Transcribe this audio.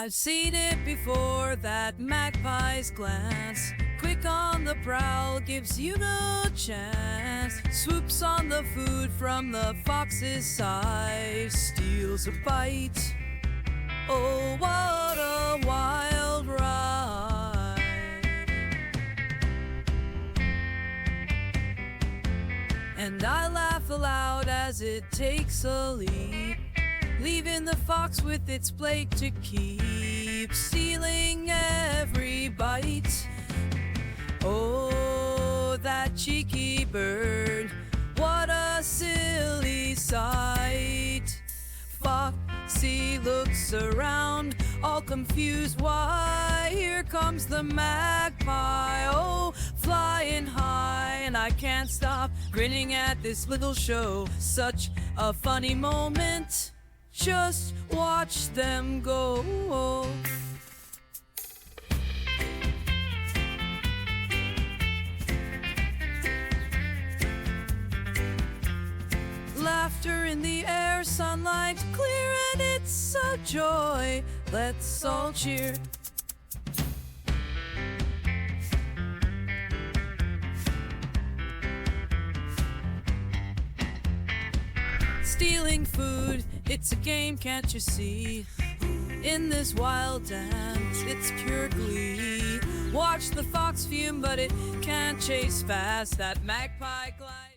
I've seen it before, that magpie's glance. Quick on the prowl, gives you no chance. Swoops on the food from the fox's side, steals a bite. Oh, what a wild ride. And I laugh aloud as it takes a leap, leaving the fox with its plate to keep, stealing every bite. Oh, that cheeky bird, what a silly sight. Foxy looks around, all confused. Why, here comes the magpie, oh, flying high. And I can't stop grinning at this little show. Such a funny moment, just watch them go. Laughter in the air, sunlight clear, and it's a joy. Let's all cheer. Stealing food, it's a game, can't you see? In this wild dance, it's pure glee. Watch the fox fume, but it can't chase fast. That magpie glide.